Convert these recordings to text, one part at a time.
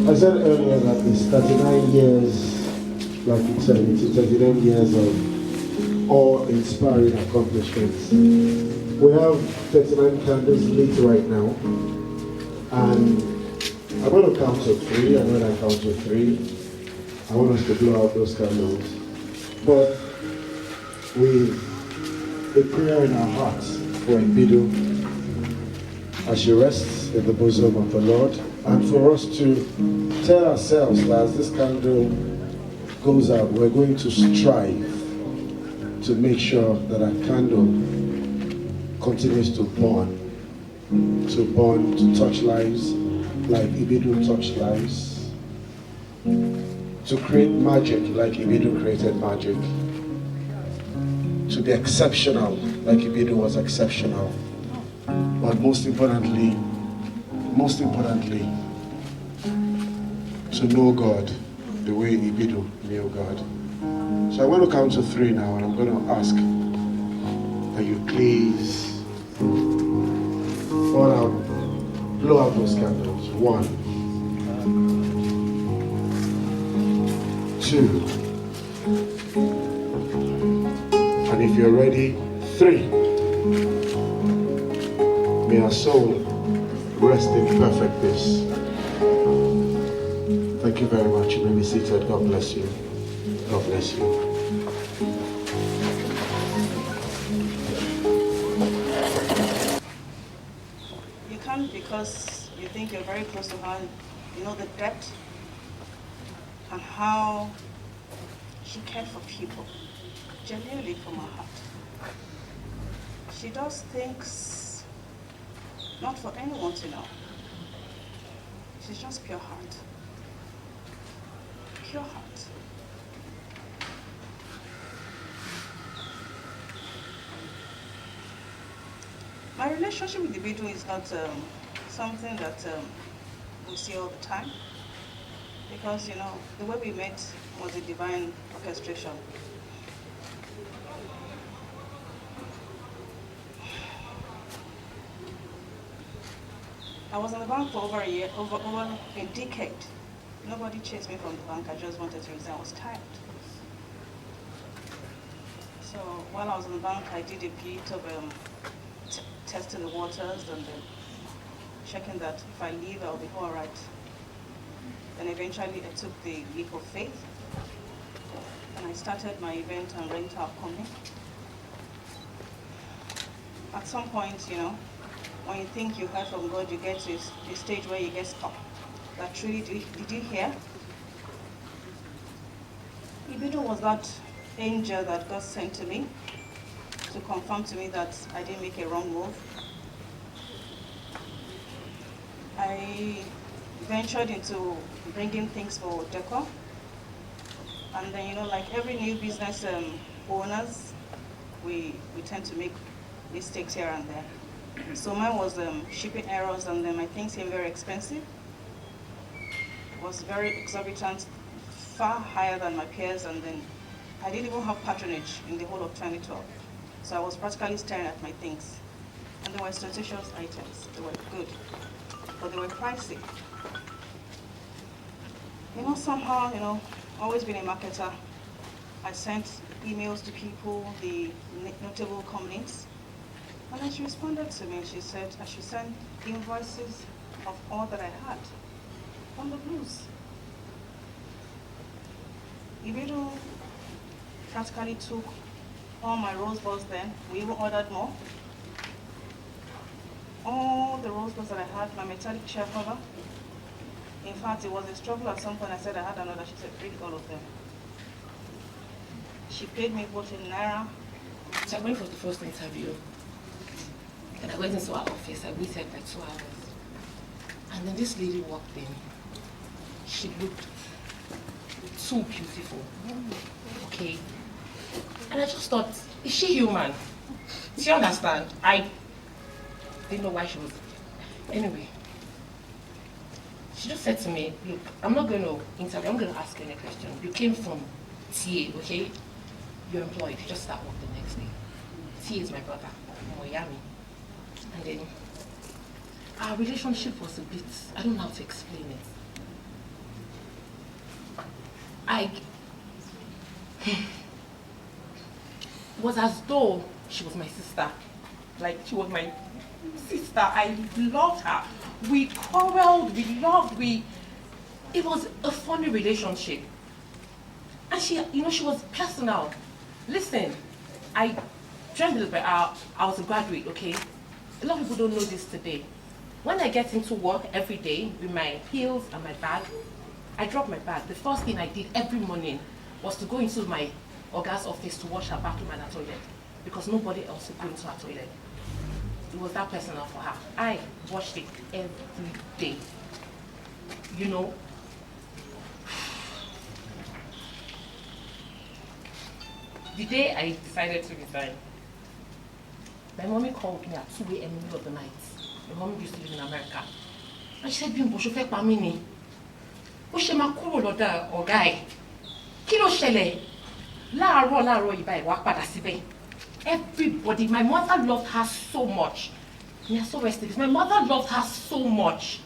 I said earlier that it's 39 years, like it said, it's 39 years of awe-inspiring accomplishments. We have 39 candles lit right now, and I'm going to count to 3, and when I count to 3, I want us to blow out those candles. But with a prayer in our hearts for Ibidu as she rests in the bosom of the Lord, and for us to tell ourselves that as this candle goes out, we're going to strive to make sure that our candle continues to burn, to touch lives like Ibidu touched lives, to create magic like Ibidu created magic, to be exceptional like Ibidu was exceptional, but most importantly, to know God the way Ibidu knew God. So I'm going to count to 3 now, and I'm going to ask that you please blow out those candles. 1, 2, and if you're ready, 3. May our soul rest in perfect peace. Thank you very much. You may be seated. God bless you. God bless you. You come because you think you're very close to her. You know the depth and how she cared for people, genuinely from her heart. She does things not for anyone to know. She's just pure heart. Pure heart. My relationship with Ibidu is not something that we see all the time, because you know the way we met was a divine orchestration. I was in the bank for over a decade, Nobody chased me from the bank. I just wanted to resign. I was tired. So while I was in the bank, I did a bit of testing the waters and checking that if I leave, I'll be all right. Then eventually I took the leap of faith and I started my event and rental company. At some point, you know, when you think you heard from God, you get to a stage where you get stuck. That truly, did you hear? Ibidunni was that angel that God sent to me to confirm to me that I didn't make a wrong move. I ventured into bringing things for decor. And then, you know, like every new business owners, we tend to make mistakes here and there. So mine was shipping errors, and then my things came very expensive. It was very exorbitant, far higher than my peers, and then I didn't even have patronage in the whole of 2012. So I was practically staring at my things. And they were statutious items. They were good, but they were pricey. You know, somehow, you know, always been a marketer. I sent emails to people, the notable companies, and then she responded to me. She said I should send invoices of all that I had on the blues. Ibidunni practically took all my rosebuds then. We even ordered more. All the rosebuds that I had, my metallic chair cover. In fact, it was a struggle at some point. I said I had another. She said, bring all of them. She paid me both in Naira. So I went for the first interview. And I went into our office. I waited like 2 hours. And then this lady walked in. She looked too beautiful. Okay. And I just thought, is she human? Do you understand? I didn't know why she was. Anyway, she just said to me, look, I'm not going to interview, I'm going to ask you any question. You came from TA, okay? You're employed, you just start work the next day. TA is my brother, Moyami. And then our relationship was a bit, I don't know how to explain it. It was as though she was my sister. Like, she was my sister. I loved her. We quarreled, we loved, it was a funny relationship. And she, you know, she was personal. Listen, I joined this, but I was a graduate, okay? A lot of people don't know this today. When I get into work every day with my heels and my bag, I drop my bag. The first thing I did every morning was to go into my Oga's office to wash her bathroom and her toilet, because nobody else would go into her toilet. It was that personal for her. I washed it every day. You know? The day I decided to resign, my mommy called me at 2 a.m. in the middle of the night. My mom used to live in America. And she said, Bimbo, ṣó fẹ́ pa mí ni? Ó ṣe máa kúrò lọ́dọ̀ ọ̀gá ẹ̀. Kí ló ṣẹlẹ̀? Láàárọ̀ ìbá ẹ̀ wá padà síbẹ̀. Everybody, my mother loved her so much. We are so rested. My mother loved her so much.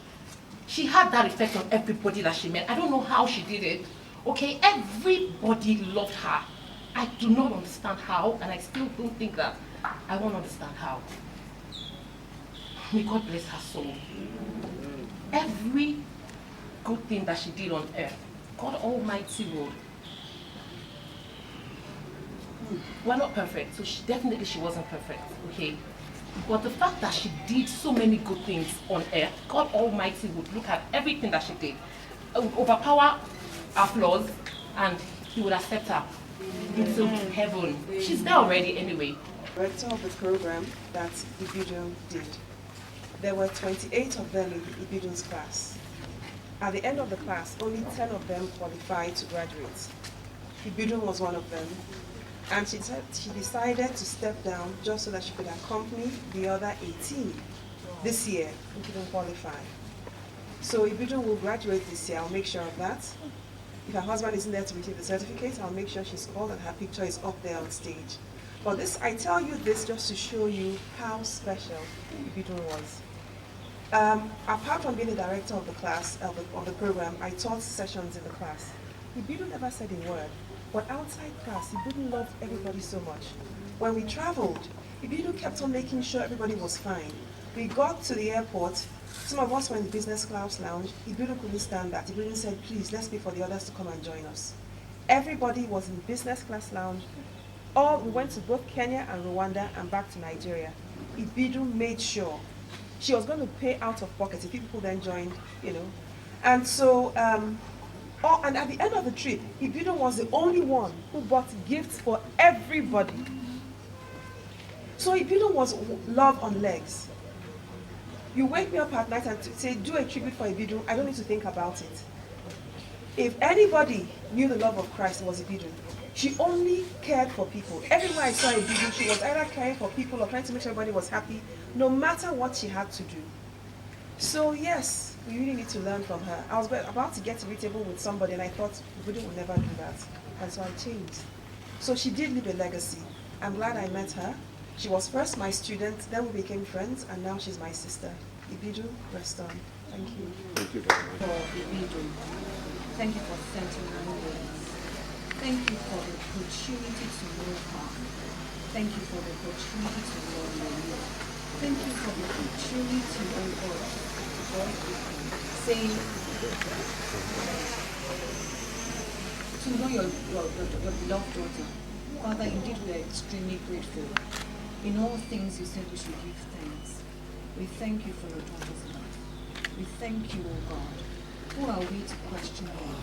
She had that effect on everybody that she met. I don't know how she did it. Okay, everybody loved her. I do not understand how, and I still don't think that I won't understand how. May God bless her soul. Every good thing that she did on earth, God Almighty will. We're not perfect, so she wasn't perfect, okay? But the fact that she did so many good things on earth, God Almighty would look at everything that she did, would overpower our flaws, and He would accept her into heaven. She's there already anyway. Director of the program that Ibidunni did. There were 28 of them in Ibidunni's class. At the end of the class, only 10 of them qualified to graduate. Ibidunni was one of them. And she decided to step down just so that she could accompany the other 18 this year who couldn't qualify. So Ibidunni will graduate this year. I'll make sure of that. If her husband isn't there to receive the certificate, I'll make sure she's called and her picture is up there on stage. But I tell you this just to show you how special Ibidunni was. Apart from being the director of the class, of the program, I taught sessions in the class. Ibidu never said a word, but outside class, Ibidu loved everybody so much. When we traveled, Ibidu kept on making sure everybody was fine. We got to the airport, some of us were in the business class lounge. Ibidu couldn't stand that. Ibidu said, please, let's wait for the others to come and join us. Everybody was in business class lounge. We went to both Kenya and Rwanda and back to Nigeria. Ibidu made sure she was going to pay out of pocket if people then joined, you know. And so, and at the end of the trip, Ibidu was the only one who bought gifts for everybody. So Ibidu was love on legs. You wake me up at night and say, do a tribute for Ibidu, I don't need to think about it. If anybody knew the love of Christ, it was Ibidu. She only cared for people. Everywhere I saw Ibidu, she was either caring for people or trying to make sure everybody was happy, no matter what she had to do. So yes, we really need to learn from her. I was about to get irritable with somebody and I thought, Ibidu would never do that. And so I changed. So she did leave a legacy. I'm glad I met her. She was first my student, then we became friends, and now she's my sister. Ibidu, rest on. Thank you. Thank you very much. For Ibidu. Thank you for 39 years. Thank you for the opportunity to know her. Thank you for the opportunity to know you. Thank you for the opportunity, oh God, saying, to know your beloved daughter. Father, indeed we are extremely grateful. In all things you said we should give thanks. We thank you for your daughter's life. We thank you, O God. Who are we to question you,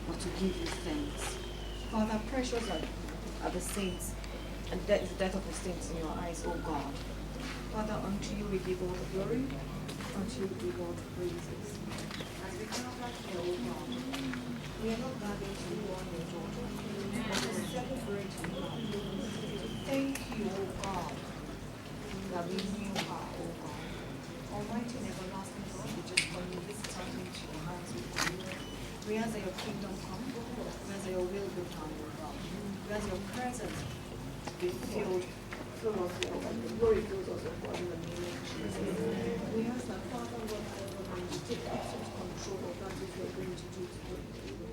but to give you thanks? Father, precious are the saints, and that is the death of the saints in your eyes, O God. Father, unto you we give all the glory, unto you we give all the praises. As we come back here, O God, we are not gathered to warn your daughter, but to celebrate you, God. Thank you, O God, that we knew her, O God. Almighty and everlasting God, we just commit this time into your hands, O God. We ask that your kingdom come, we ask that your will be done, O God. We ask your presence be filled, fill us, O God, the glory fills us, O God, in the name of Jesus. We ask that Father, Lord, you take absolute control of that which we are going to do today.